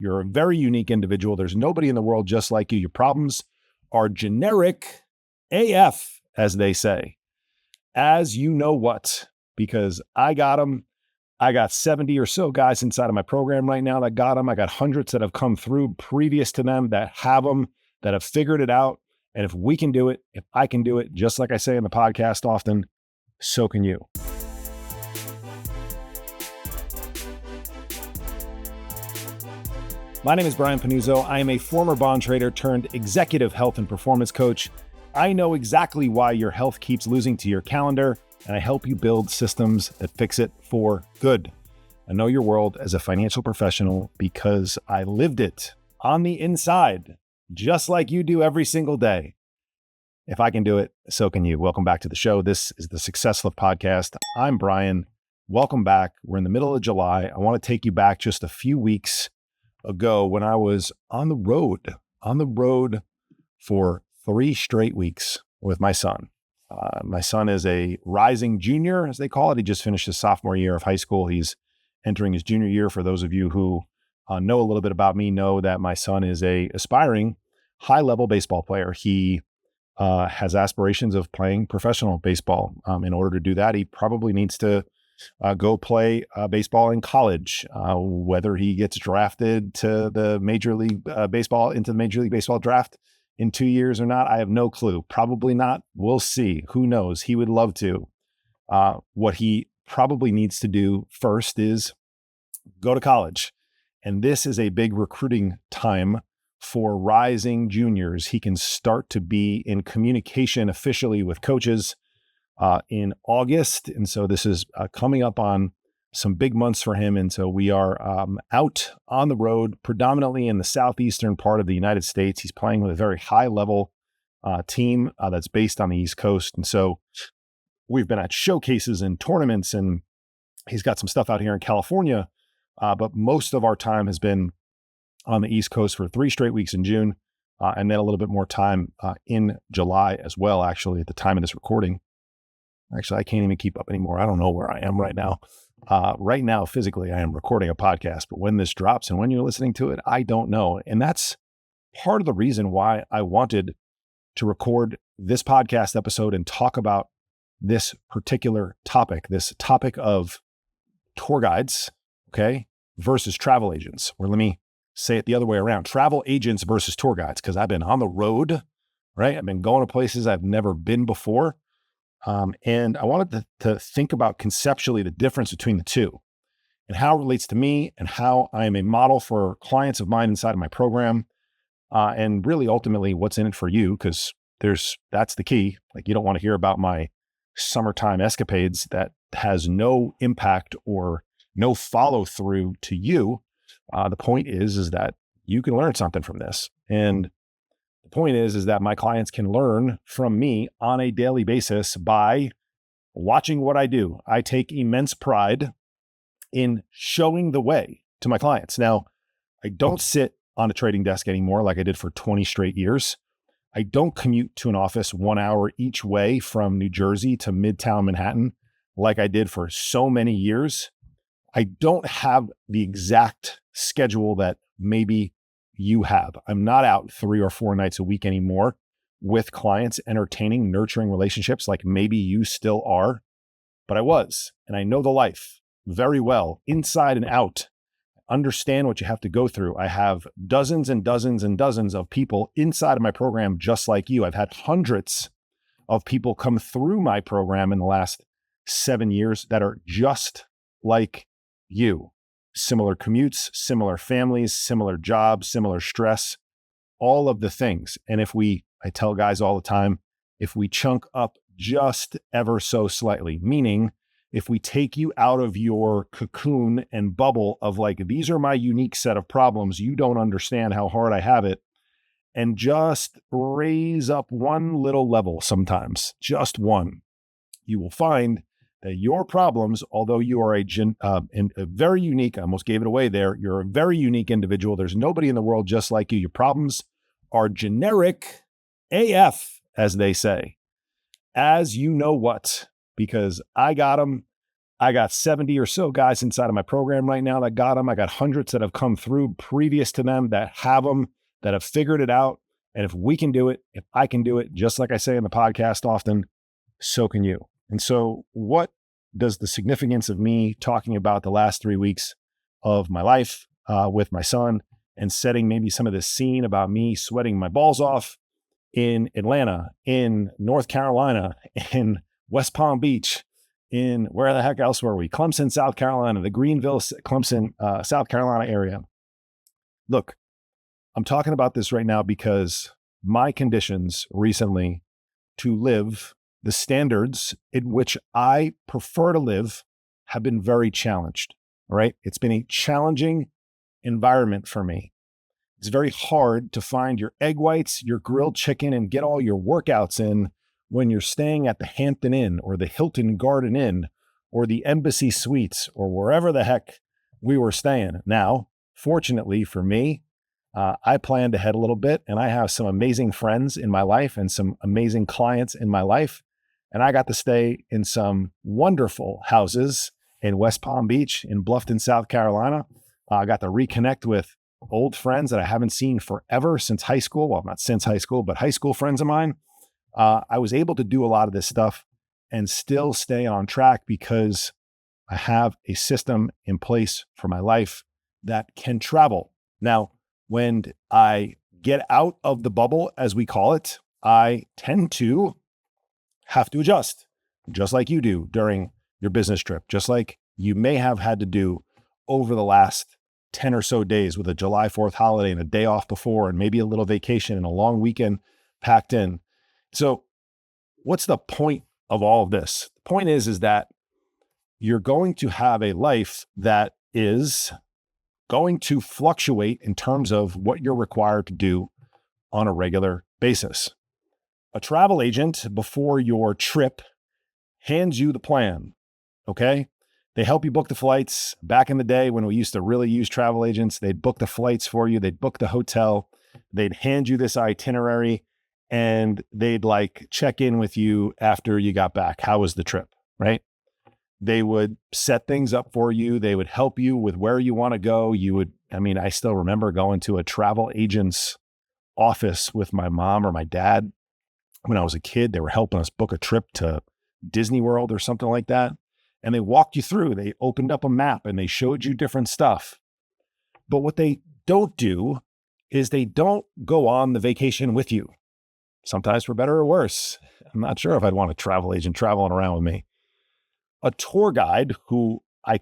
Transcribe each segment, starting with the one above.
You're a very unique individual. There's nobody in the world just like you. Your problems are generic AF, as they say. As you know what, because I got them. I got 70 or so guys inside of my program right now that got them. I got hundreds that have come through previous to them that have them, that have figured it out. And if we can do it, if I can do it, just like I say in the podcast often, so can you. My name is Brian Panuzzo. I am a former bond trader turned executive health and performance coach. I know exactly why your health keeps losing to your calendar, and I help you build systems that fix it for good. I know your world as a financial professional because I lived it on the inside, just like you do every single day. If I can do it, so can you. Welcome back to the show. This is the Success Lift Podcast. I'm Brian. Welcome back. We're in the middle of July. I want to take you back just a few weeks ago when I was on the road for 3 straight weeks with my son. My son is a rising junior, as they call it. He just finished his sophomore year of high school. He's entering his junior year. For those of you who know a little bit about me, know that my son is a aspiring high-level baseball player. He has aspirations of playing professional baseball. In order to do that, he probably needs to go play baseball in college. Whether he gets drafted to the Major League Baseball, into the Major League Baseball draft in 2 years or not, I have no clue. Probably not. We'll see. Who knows? He would love to. What he probably needs to do first is go to college. And this is a big recruiting time for rising juniors. He can start to be in communication officially with coaches in August. And so this is coming up on some big months for him. And so we are out on the road, predominantly in the southeastern part of the United States. He's playing with a very high level team that's based on the East Coast. And so we've been at showcases and tournaments, and he's got some stuff out here in California. But most of our time has been on the East Coast for 3 straight weeks in June, and then a little bit more time in July as well, actually, at the time of this recording. Actually, I can't even keep up anymore. I don't know where I am right now. Right now, physically, I am recording a podcast, but when this drops and when you're listening to it, I don't know. And that's part of the reason why I wanted to record this podcast episode and talk about this particular topic, this topic of tour guides, okay, versus travel agents. Or let me say it the other way around, travel agents versus tour guides, because I've been on the road, right? I've been going to places I've never been before. And I wanted to think about conceptually the difference between the two and how it relates to me and how I am a model for clients of mine inside of my program. And really ultimately what's in it for you, because that's the key. Like, you don't want to hear about my summertime escapades that has no impact or no follow through to you. The point is that you can learn something from this. And the point is that my clients can learn from me on a daily basis by watching what I do. I take immense pride in showing the way to my clients. Now, I don't sit on a trading desk anymore like I did for 20 straight years. I don't commute to an office 1 hour each way from New Jersey to Midtown Manhattan like I did for so many years. I don't have the exact schedule that maybe you have. I'm not out 3 or 4 nights a week anymore with clients, entertaining, nurturing relationships like maybe you still are, but I was, and I know the life very well, inside and out. I understand what you have to go through. I have dozens and dozens and dozens of people inside of my program just like you. I've had hundreds of people come through my program in the last 7 years that are just like you. Similar commutes, similar families, similar jobs, similar stress, all of the things. And I tell guys all the time, if we chunk up just ever so slightly, meaning if we take you out of your cocoon and bubble of like, these are my unique set of problems, you don't understand how hard I have it, and just raise up one little level sometimes, just one, you will find that your problems, although you are a very unique, I almost gave it away there, you're a very unique individual. There's nobody in the world just like you. Your problems are generic AF, as they say. As you know what, because I got them. I got 70 or so guys inside of my program right now that got them. I got hundreds that have come through previous to them that have them, that have figured it out. And if we can do it, if I can do it, just like I say in the podcast often, so can you. And so what does the significance of me talking about the last 3 weeks of my life with my son and setting maybe some of this scene about me sweating my balls off in Atlanta, in North Carolina, in West Palm Beach, in where the heck else were we? Clemson, South Carolina, the Greenville, Clemson, South Carolina area. Look, I'm talking about this right now because my conditions recently to live the standards in which I prefer to live have been very challenged. All right. It's been a challenging environment for me. It's very hard to find your egg whites, your grilled chicken, and get all your workouts in when you're staying at the Hampton Inn or the Hilton Garden Inn or the Embassy Suites or wherever the heck we were staying. Now, fortunately for me, I planned ahead a little bit, and I have some amazing friends in my life and some amazing clients in my life. And I got to stay in some wonderful houses in West Palm Beach, in Bluffton, South Carolina. I got to reconnect with old friends that I haven't seen forever since high school. Well, not since high school, but high school friends of mine. I was able to do a lot of this stuff and still stay on track because I have a system in place for my life that can travel. Now, when I get out of the bubble, as we call it, I tend to have to adjust, just like you do during your business trip, just like you may have had to do over the last 10 or so days with a July 4th holiday and a day off before, and maybe a little vacation and a long weekend packed in. So what's the point of all of this? The point is that you're going to have a life that is going to fluctuate in terms of what you're required to do on a regular basis. A travel agent before your trip hands you the plan, okay? They help you book the flights. Back in the day when we used to really use travel agents, they'd book the flights for you. They'd book the hotel. They'd hand you this itinerary and they'd like check in with you after you got back. How was the trip, right? They would set things up for you. They would help you with where you want to go. I still remember going to a travel agent's office with my mom or my dad when I was a kid. They were helping us book a trip to Disney World or something like that. And they walked you through. They opened up a map and they showed you different stuff. But what they don't do is they don't go on the vacation with you. Sometimes for better or worse. I'm not sure if I'd want a travel agent traveling around with me. A tour guide who I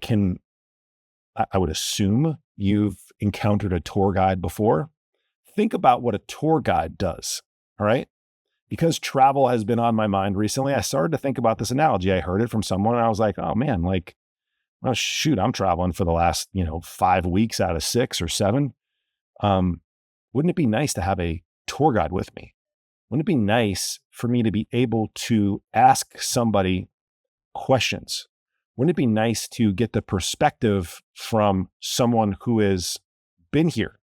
would assume you've encountered a tour guide before. Think about what a tour guide does, all right? Because travel has been on my mind recently, I started to think about this analogy. I heard it from someone and I was like, oh man, oh shoot, I'm traveling for the last, 5 weeks out of 6 or 7. Wouldn't it be nice to have a tour guide with me? Wouldn't it be nice for me to be able to ask somebody questions? Wouldn't it be nice to get the perspective from someone who has been here,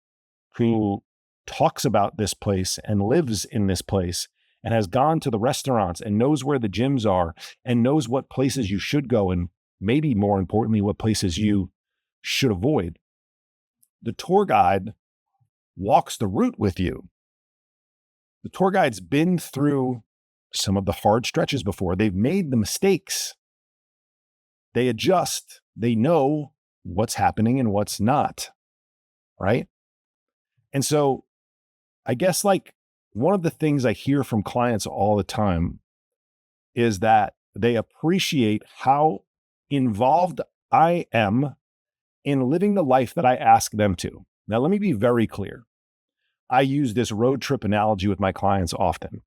who talks about this place and lives in this place and has gone to the restaurants and knows where the gyms are and knows what places you should go and maybe more importantly, what places you should avoid? The tour guide walks the route with you. The tour guide's been through some of the hard stretches before. They've made the mistakes. They adjust. They know what's happening and what's not, right? And so I guess one of the things I hear from clients all the time is that they appreciate how involved I am in living the life that I ask them to. Now, let me be very clear. I use this road trip analogy with my clients often.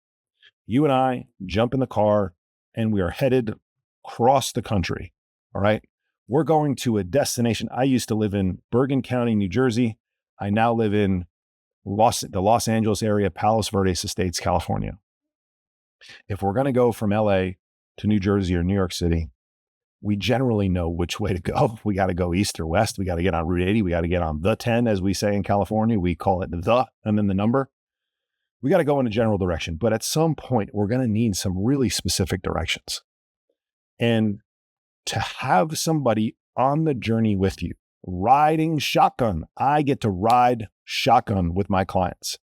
You and I jump in the car and we are headed across the country. All right. We're going to a destination. I used to live in Bergen County, New Jersey. I now live in the Los Angeles area, Palos Verdes Estates, California. If we're going to go from LA to New Jersey or New York City, we generally know which way to go. We got to go east or west. We got to get on Route 80. We got to get on the 10, as we say in California. We call it the and then the number. We got to go in a general direction. But at some point, we're going to need some really specific directions. And to have somebody on the journey with you, riding shotgun. I get to ride shotgun with my clients.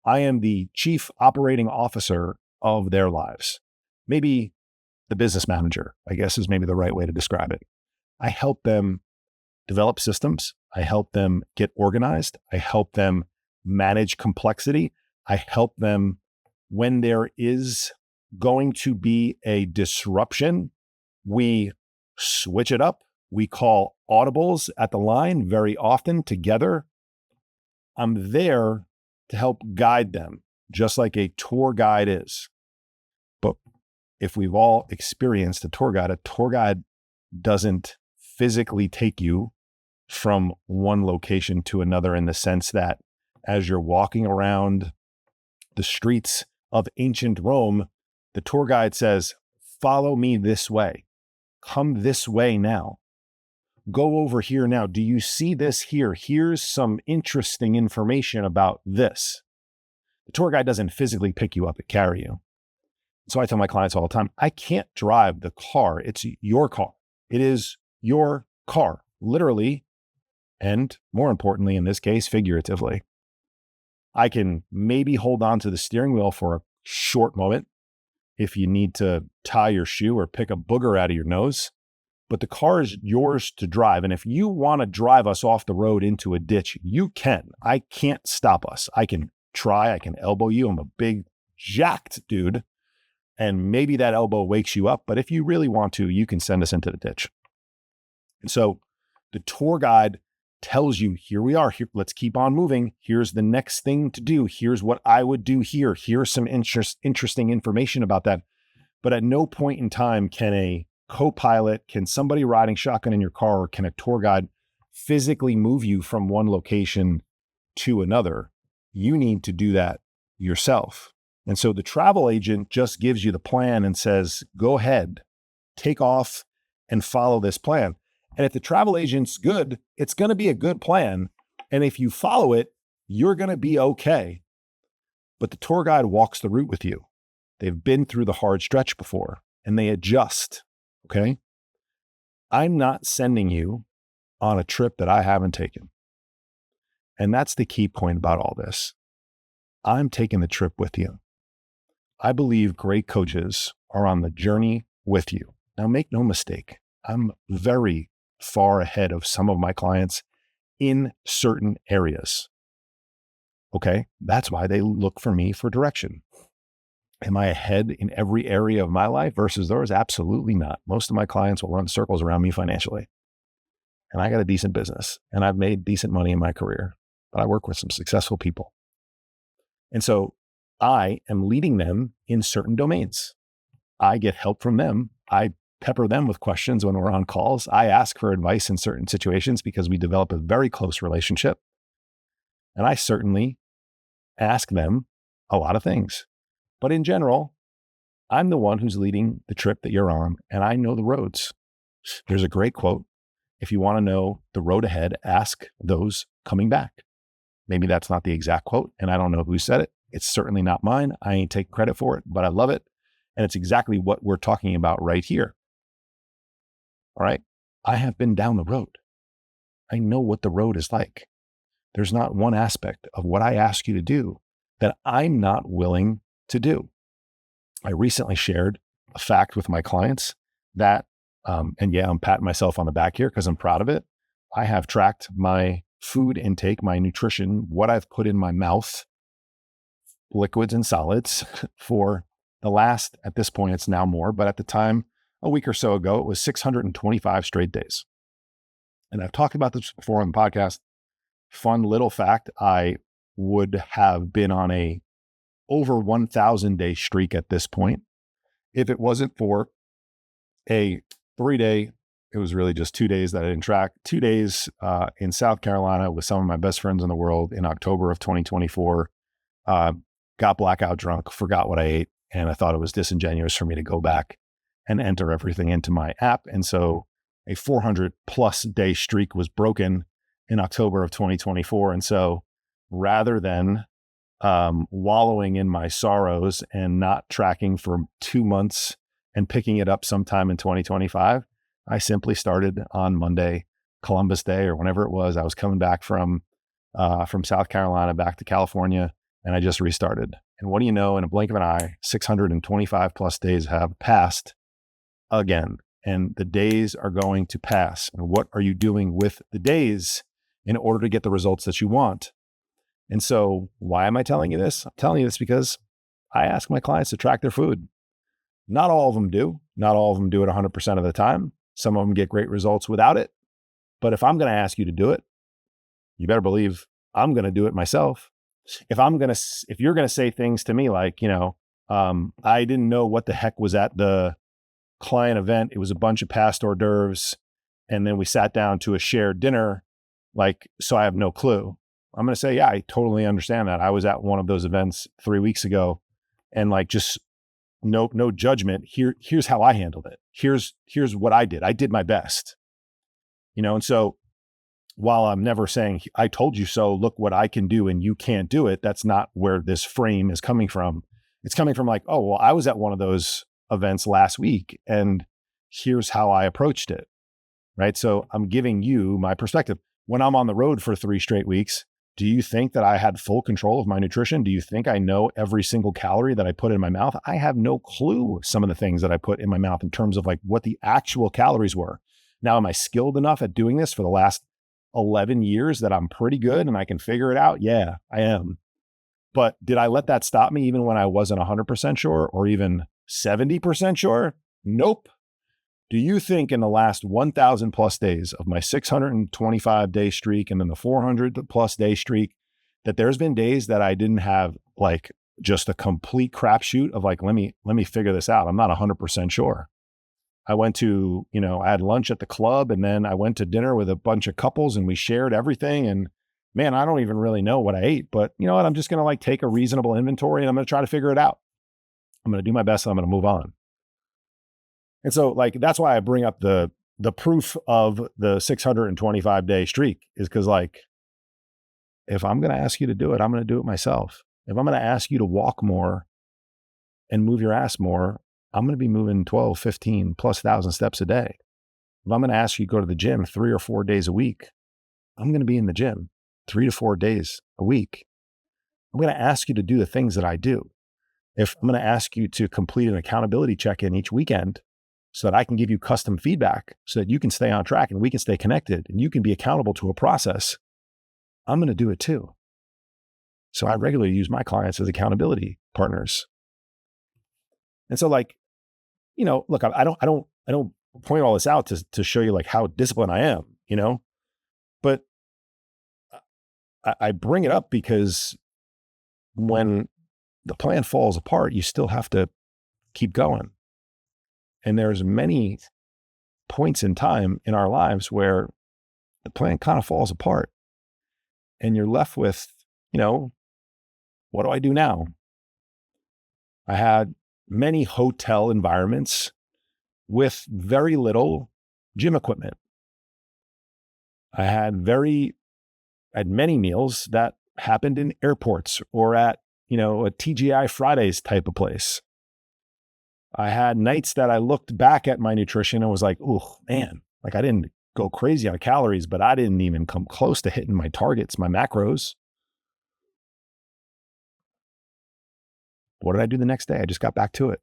I am the chief operating officer of their lives. Maybe the business manager, I guess, is maybe the right way to describe it. I help them develop systems. I help them get organized. I help them manage complexity. I help them when there is going to be a disruption, we switch it up. We call audibles at the line very often together. I'm there to help guide them, just like a tour guide is. But if we've all experienced a tour guide doesn't physically take you from one location to another, in the sense that as you're walking around the streets of ancient Rome, the tour guide says, follow me this way. Come this way now. Go over here now. Do you see this here? Here's some interesting information about this. The tour guide doesn't physically pick you up and carry you. So I tell my clients all the time, I can't drive the car. It's your car. It is your car, literally, and more importantly, in this case, figuratively. I can maybe hold on to the steering wheel for a short moment if you need to tie your shoe or pick a booger out of your nose, but the car is yours to drive. And if you want to drive us off the road into a ditch, you can. I can't stop us. I can try, I can elbow you. I'm a big, jacked dude, and maybe that elbow wakes you up, but if you really want to, you can send us into the ditch. And so the tour guide tells you, here we are, here, let's keep on moving. Here's the next thing to do. Here's what I would do here. Here's some interesting information about that. But at no point in time can a co-pilot, can somebody riding shotgun in your car, or can a tour guide physically move you from one location to another. You need to do that yourself. And so the travel agent just gives you the plan and says, go ahead, take off and follow this plan. And if the travel agent's good, it's going to be a good plan. And if you follow it, you're going to be okay. But the tour guide walks the route with you. They've been through the hard stretch before and they adjust. Okay. I'm not sending you on a trip that I haven't taken. And that's the key point about all this. I'm taking the trip with you. I believe great coaches are on the journey with you. Now, make no mistake, I'm very far ahead of some of my clients in certain areas. Okay, that's why they look for me for direction. Am I ahead in every area of my life versus theirs? Absolutely not. Most of my clients will run circles around me financially. And I got a decent business and I've made decent money in my career, but I work with some successful people. And so I am leading them in certain domains. I get help from them. I pepper them with questions when we're on calls. I ask for advice in certain situations because we develop a very close relationship. And I certainly ask them a lot of things. But in general, I'm the one who's leading the trip that you're on, and I know the roads. There's a great quote. If you want to know the road ahead, ask those coming back. Maybe that's not the exact quote, and I don't know who said it. It's certainly not mine. I ain't taking credit for it, but I love it. And it's exactly what we're talking about right here. All right. I have been down the road. I know what the road is like. There's not one aspect of what I ask you to do that I'm not willing to do. I recently shared a fact with my clients that, and yeah, I'm patting myself on the back here because I'm proud of it. I have tracked my food intake, my nutrition, what I've put in my mouth, liquids and solids for the last, at this point, it's now more, but at the time, a week or so ago, it was 625 straight days. And I've talked about this before on the podcast. Fun little fact, I would have been on a over 1,000 day streak at this point. If it wasn't for a 3-day, it was really just 2 days that I didn't track, 2 days in South Carolina with some of my best friends in the world in October of 2024, got blackout drunk, forgot what I ate. And I thought it was disingenuous for me to go back and enter everything into my app. And so a 400 plus day streak was broken in October of 2024. And so rather than wallowing in my sorrows and not tracking for 2 months and picking it up sometime in 2025, I simply started on Monday, Columbus Day, or whenever it was. I was coming back from South Carolina back to California, and I just restarted. And what do you know, in a blink of an eye, 625 plus days have passed again, and the days are going to pass. And what are you doing with the days in order to get the results that you want? And so why am I telling you this? I'm telling you this because I ask my clients to track their food. Not all of them do. Not all of them do it 100% of the time. Some of them get great results without it. But if I'm going to ask you to do it, you better believe I'm going to do it myself. If you're going to say things to me like, I didn't know what the heck was at the client event. It was a bunch of past hors d'oeuvres. And then we sat down to a shared dinner. So I have no clue. I'm going to say, yeah, I totally understand that. I was at one of those events 3 weeks ago, and just no judgment. Here's how I handled it. Here's what I did. I did my best, and so while I'm never saying, I told you so, look what I can do and you can't do it, that's not where this frame is coming from. It's coming from oh, well, I was at one of those events last week and here's how I approached it, right? So I'm giving you my perspective. When I'm on the road for 3 straight weeks, do you think that I had full control of my nutrition? Do you think I know every single calorie that I put in my mouth? I have no clue some of the things that I put in my mouth in terms of what the actual calories were. Now, am I skilled enough at doing this for the last 11 years that I'm pretty good and I can figure it out? Yeah, I am. But did I let that stop me even when I wasn't 100% sure or even 70% sure? Nope. Do you think in the last 1,000 plus days of my 625 day streak and then the 400 plus day streak that there's been days that I didn't have just a complete crapshoot of let me figure this out. I'm not 100% sure. I went to, I had lunch at the club and then I went to dinner with a bunch of couples and we shared everything. And man, I don't even really know what I ate, but you know what? I'm just going to take a reasonable inventory and I'm going to try to figure it out. I'm going to do my best and I'm going to move on. And so that's why I bring up the proof of the 625 day streak is because if I'm going to ask you to do it, I'm going to do it myself. If I'm going to ask you to walk more and move your ass more, I'm going to be moving 12, 15 plus thousand steps a day. If I'm going to ask you to go to the gym 3 or 4 days a week, I'm going to be in the gym 3 to 4 days a week. I'm going to ask you to do the things that I do. If I'm going to ask you to complete an accountability check-in each weekend so that I can give you custom feedback so that you can stay on track and we can stay connected and you can be accountable to a process, I'm going to do it too. So I regularly use my clients as accountability partners. And so look, I don't point all this out to show you how disciplined I am, but I bring it up because when the plan falls apart, you still have to keep going. And there's many points in time in our lives where the plan kind of falls apart and you're left with, what do I do now? I had many hotel environments with very little gym equipment. I had many meals that happened in airports or at, a TGI Fridays type of place. I had nights that I looked back at my nutrition and was like, oh man, I didn't go crazy on calories, but I didn't even come close to hitting my targets, my macros. What did I do the next day? I just got back to it,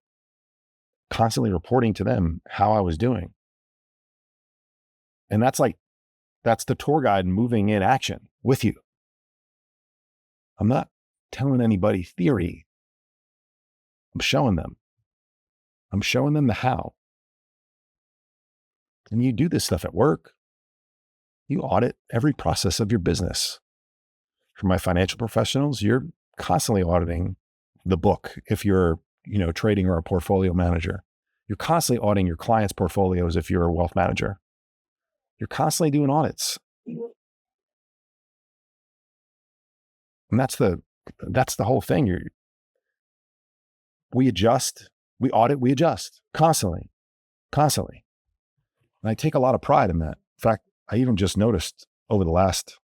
constantly reporting to them how I was doing. And that's the tour guide moving in action with you. I'm not telling anybody theory. I'm showing them. I'm showing them the how. And you do this stuff at work. You audit every process of your business. For my financial professionals, you're constantly auditing the book if you're, trading or a portfolio manager. You're constantly auditing your clients' portfolios if you're a wealth manager. You're constantly doing audits. And that's the whole thing. We adjust, we audit, we adjust constantly. And I take a lot of pride in that. In fact, I even just noticed over the last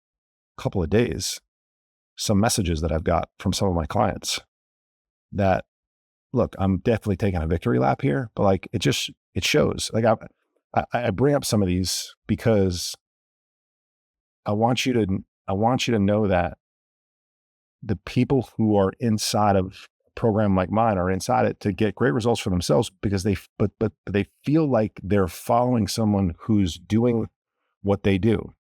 couple of days, some messages that I've got from some of my clients that, look, I'm definitely taking a victory lap here, but it shows. I bring up some of these because I want you to know that the people who are inside of a program like mine are inside it to get great results for themselves because but they feel like they're following someone who's doing what they do,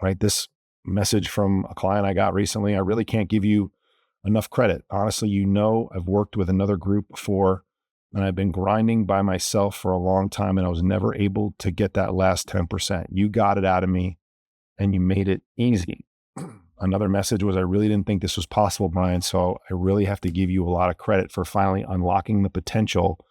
right? This message from a client I got recently, I really can't give you enough credit. Honestly, I've worked with another group before and I've been grinding by myself for a long time and I was never able to get that last 10%. You got it out of me and you made it easy. Another message was, I really didn't think this was possible, Brian. So I really have to give you a lot of credit for finally unlocking the potential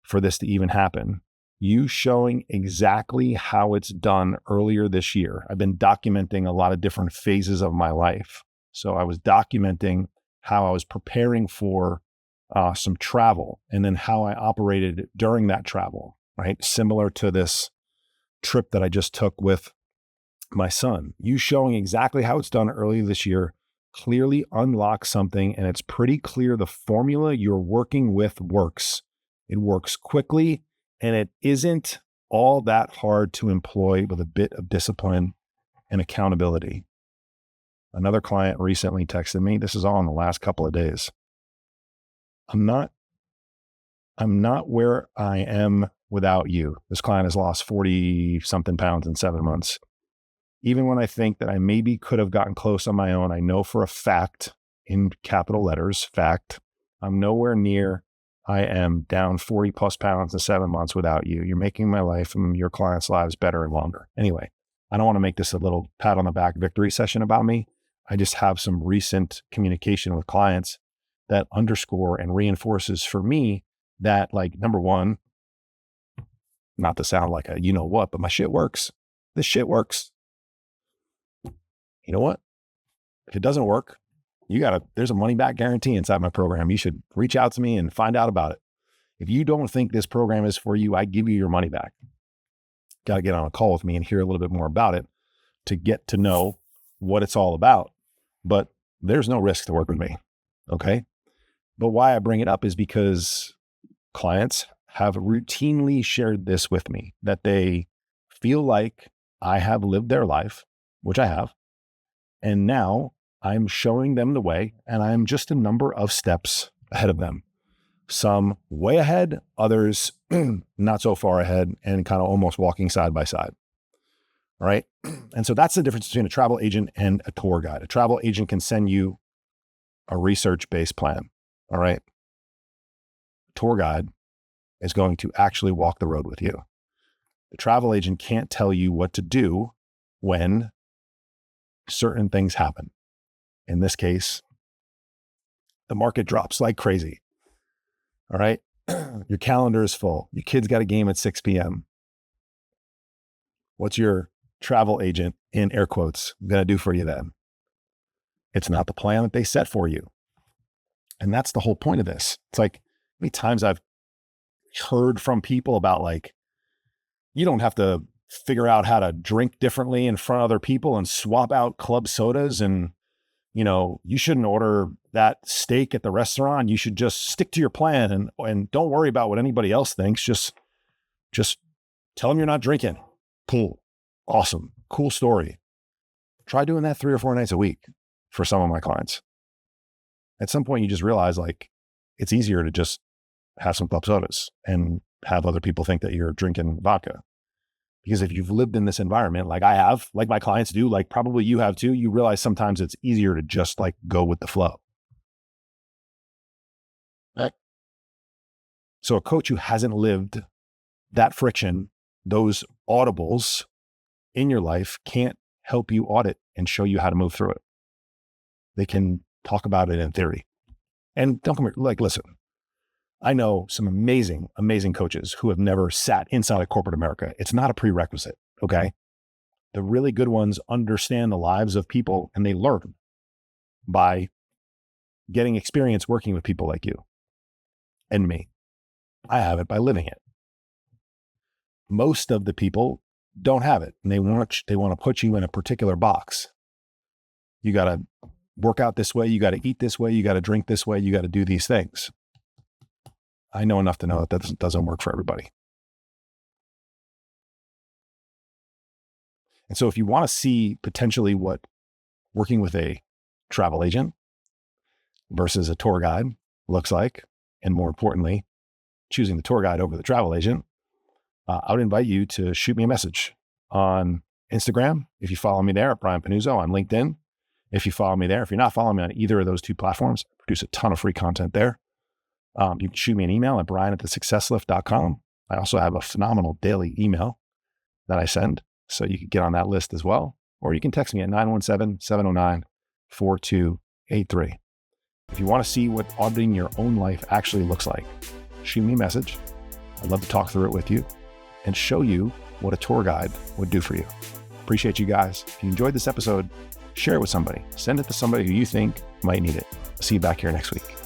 for this to even happen. You showing exactly how it's done earlier this year. I've been documenting a lot of different phases of my life. So I was documenting how I was preparing for some travel and then how I operated during that travel, right? Similar to this trip that I just took with my son. You showing exactly how it's done earlier this year clearly unlocks something, and it's pretty clear the formula you're working with works. It works quickly, and it isn't all that hard to employ with a bit of discipline and accountability. Another client recently texted me, this is all in the last couple of days. I'm not where I am without you. This client has lost 40 something pounds in 7 months. Even when I think that I maybe could have gotten close on my own, I know for a fact, in capital letters, fact, I'm nowhere near. I am down 40 plus pounds in 7 months without you. You're making my life and your clients' lives better and longer. Anyway, I don't want to make this a little pat on the back victory session about me. I just have some recent communication with clients that underscore and reinforces for me that, like, number one, not to sound like a you know what, but my shit works. This shit works. You know what? If it doesn't work, there's a money back guarantee inside my program. You should reach out to me and find out about it. If you don't think this program is for you, I give you your money back. Got to get on a call with me and hear a little bit more about it to get to know what it's all about. But there's no risk to work with me. Okay. But why I bring it up is because clients have routinely shared this with me, that they feel like I have lived their life, which I have. And now I'm showing them the way, and I'm just a number of steps ahead of them. Some way ahead, others not so far ahead, and kind of almost walking side by side. All right. And so that's the difference between a travel agent and a tour guide. A travel agent can send you a research-based plan. All right. A tour guide is going to actually walk the road with you. The travel agent can't tell you what to do when certain things happen. In this case, the market drops like crazy. All right. Your calendar is full. Your kid's got a game at 6 p.m. What's your travel agent, in air quotes, going to do for you then? It's not the plan that they set for you. And that's the whole point of this. It's like, how many times I've heard from people about, like, you don't have to figure out how to drink differently in front of other people and swap out club sodas, and, you know, you shouldn't order that steak at the restaurant. You should just stick to your plan and don't worry about what anybody else thinks. Just tell them you're not drinking. Cool. Awesome. Cool story. Try doing that 3 or 4 nights a week for some of my clients. At some point, you just realize, like, it's easier to just have some club sodas and have other people think that you're drinking vodka. Because if you've lived in this environment, like I have, like my clients do, like probably you have too, you realize sometimes it's easier to just, like, go with the flow. Right? So a coach who hasn't lived that friction, those audibles in your life, can't help you audit and show you how to move through it. They can talk about it in theory. And don't come here, like, listen, I know some amazing, amazing coaches who have never sat inside of corporate America. It's not a prerequisite. Okay. The really good ones understand the lives of people, and they learn by getting experience working with people like you and me. I have it by living it. Most of the people don't have it, and they want to put you in a particular box. You got to work out this way. You got to eat this way. You got to drink this way. You got to do these things. I know enough to know that doesn't work for everybody. And so if you want to see potentially what working with a travel agent versus a tour guide looks like, and more importantly, choosing the tour guide over the travel agent, I would invite you to shoot me a message on Instagram. If you follow me there at Brian Panuzzo, on LinkedIn, if you follow me there. If you're not following me on either of those two platforms, I produce a ton of free content there. You can shoot me an email at brian@thesuccesslift.com. I also have a phenomenal daily email that I send, so you can get on that list as well. Or you can text me at 917-709-4283. If you want to see what auditing your own life actually looks like, shoot me a message. I'd love to talk through it with you and show you what a tour guide would do for you. Appreciate you guys. If you enjoyed this episode, share it with somebody. Send it to somebody who you think might need it. See you back here next week.